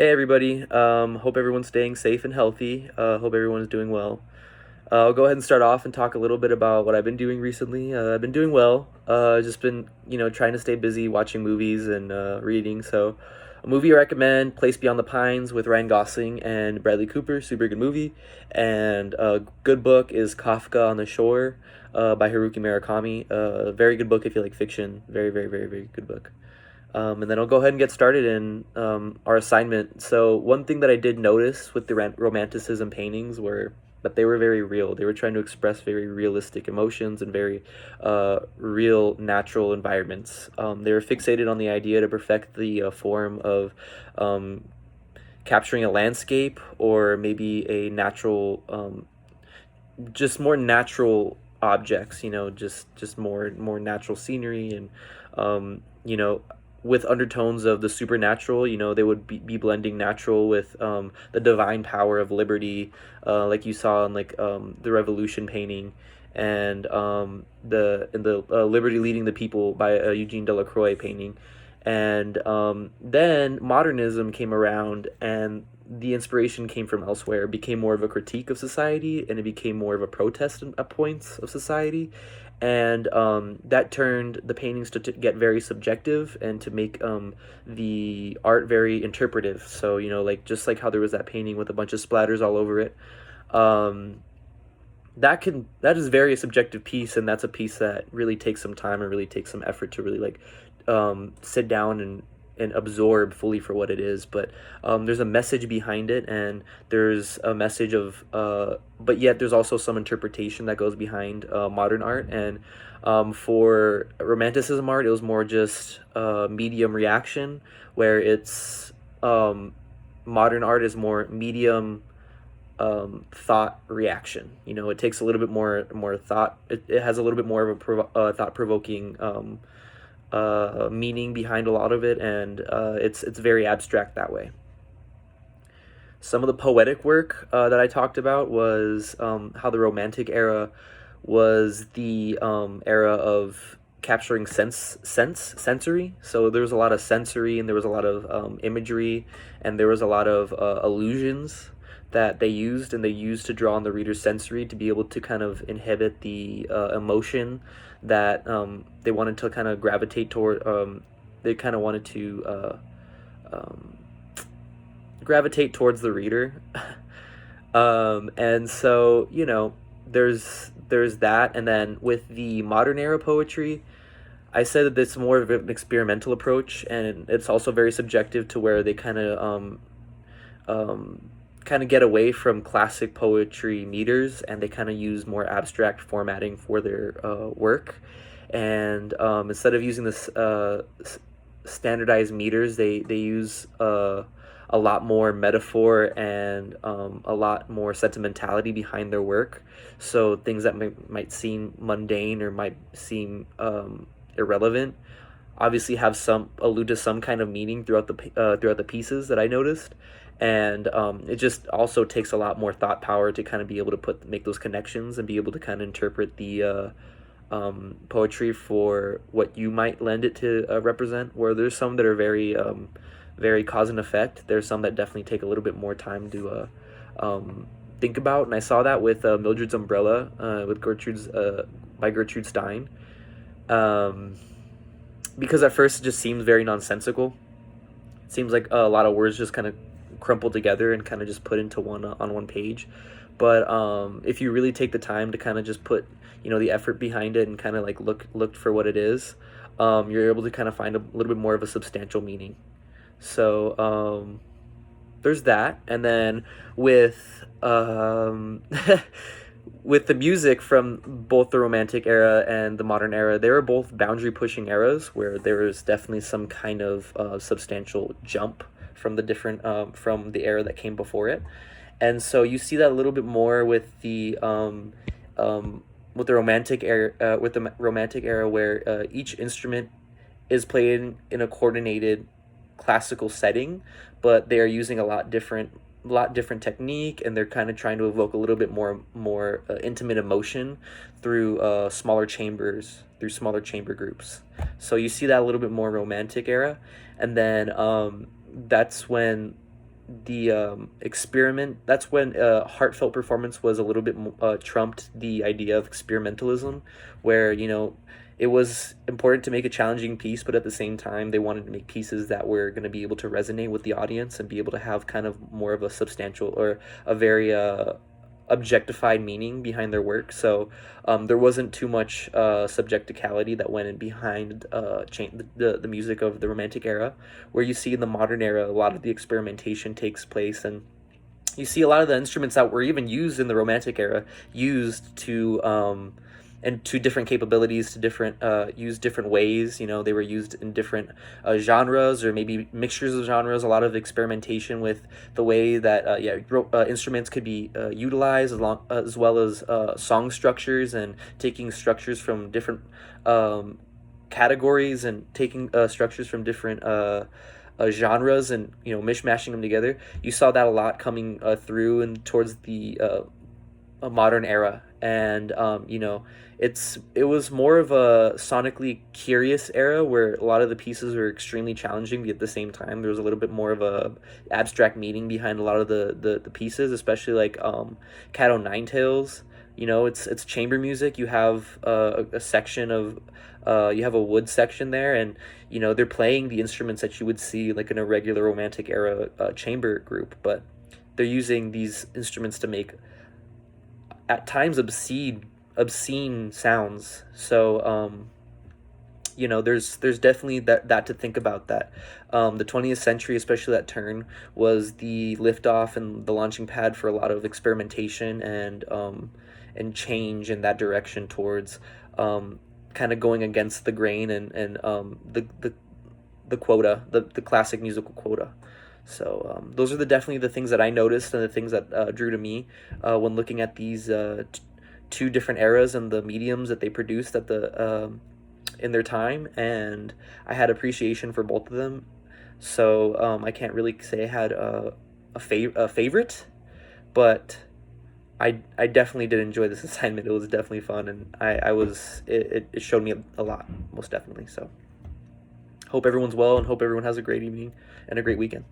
Hey everybody, hope everyone's staying safe and healthy. Hope everyone's doing well. I'll go ahead and start off and talk a little bit about what I've been doing recently. I've been doing well. Just been, trying to stay busy watching movies and reading. So, a movie I recommend, Place Beyond the Pines with Ryan Gosling and Bradley Cooper, super good movie. And a good book is Kafka on the Shore by Haruki Murakami. Very good book if you like fiction. Very, very, very, very good book. And then I'll go ahead and get started in our assignment. So one thing that I did notice with the romanticism paintings were that they were very real. They were trying to express very realistic emotions and very real, natural environments. They were fixated on the idea to perfect the form of um, capturing a landscape or maybe a natural, just more natural objects. Just more natural scenery and you know with undertones of the supernatural. They would be blending natural with the divine power of liberty, like you saw in like the Revolution painting, and the Liberty Leading the People by Eugene Delacroix painting. And then modernism came around, and the inspiration came from elsewhere. It became more of a critique of society, and it became more of a protest at points of society. And that turned the paintings to get very subjective and to make the art very interpretive. So, like just like how there was that painting with a bunch of splatters all over it. Um, that is very subjective piece, and that's a piece that really takes some time and really takes some effort to really like sit down and absorb fully for what it is. But there's a message behind it, and there's a message of but yet there's also some interpretation that goes behind modern art. And for romanticism art, it was more just medium reaction, where it's modern art is more medium thought reaction. It takes a little bit more thought. It has a little bit more of a thought provoking meaning behind a lot of it, and it's very abstract that way. Some of the poetic work that I talked about was how the Romantic era was the era of capturing sensory. So there was a lot of sensory, and there was a lot of imagery, and there was a lot of illusions that they used to draw on the reader's sensory to be able to kind of inhibit the emotion that they wanted to kind of gravitate toward. They kind of wanted to um, gravitate towards the reader. And so, there's that. And then with the modern era poetry, I said that it's more of an experimental approach, and it's also very subjective, to where they um, kind of get away from classic poetry meters, and they kind of use more abstract formatting for their work. And instead of using this standardized meters, they use a lot more metaphor and a lot more sentimentality behind their work. So things that might seem mundane or might seem irrelevant obviously have some allude to some kind of meaning throughout the pieces that I noticed. And it just also takes a lot more thought power to kind of be able to make those connections and be able to kind of interpret the poetry for what you might lend it to represent. Where there's some that are very cause and effect. There's some that definitely take a little bit more time to think about, and I saw that with Mildred's Umbrella, with Gertrude's by Gertrude Stein. Um, because at first it just seems very nonsensical. It seems like a lot of words just kind of crumpled together and kind of just put into one on one page. But if you really take the time to kind of just put the effort behind it and kind of like look for what it is, you're able to kind of find a little bit more of a substantial meaning. So there's that. And then with with the music from both the Romantic era and the modern era, they were both boundary pushing eras where there was definitely some kind of substantial jump from from the era that came before it. And so you see that a little bit more with the Romantic era, where each instrument is played in a coordinated classical setting, but they are using a lot different technique, and they're kind of trying to evoke a little bit more intimate emotion through smaller chamber groups. So you see that a little bit more Romantic era. And then that's when the experiment. That's when heartfelt performance was a little bit trumped the idea of experimentalism, where it was important to make a challenging piece, but at the same time they wanted to make pieces that were going to be able to resonate with the audience and be able to have kind of more of a substantial or a very objectified meaning behind their work. So there wasn't too much subjecticality that went in behind the music of the Romantic era, where you see in the modern era a lot of the experimentation takes place, and you see a lot of the instruments that were even used in the Romantic era used to and to different capabilities, to different used different ways. They were used in different genres, or maybe mixtures of genres. A lot of experimentation with the way that instruments could be utilized, as well as song structures, and taking structures from different categories, and taking structures from different genres, and mishmashing them together. You saw that a lot coming through and towards the a modern era. And it was more of a sonically curious era, where a lot of the pieces were extremely challenging, but at the same time there was a little bit more of a abstract meaning behind a lot of the pieces, especially like Cat O' Nine Tails. It's chamber music. You have a section of you have a wood section there, and they're playing the instruments that you would see like in a regular Romantic era chamber group, but they're using these instruments to make at times obscene sounds. So there's definitely that to think about. That the 20th century, especially that turn, was the liftoff and the launching pad for a lot of experimentation and change in that direction towards kind of going against the grain, and the quota, the classic musical quota. So those are definitely the things that I noticed, and the things that drew to me when looking at these two different eras and the mediums that they produced at the in their time. And I had appreciation for both of them. So I can't really say I had a favorite, but I definitely did enjoy this assignment. It was definitely fun, and it showed me a lot, most definitely. So hope everyone's well, and hope everyone has a great evening and a great weekend.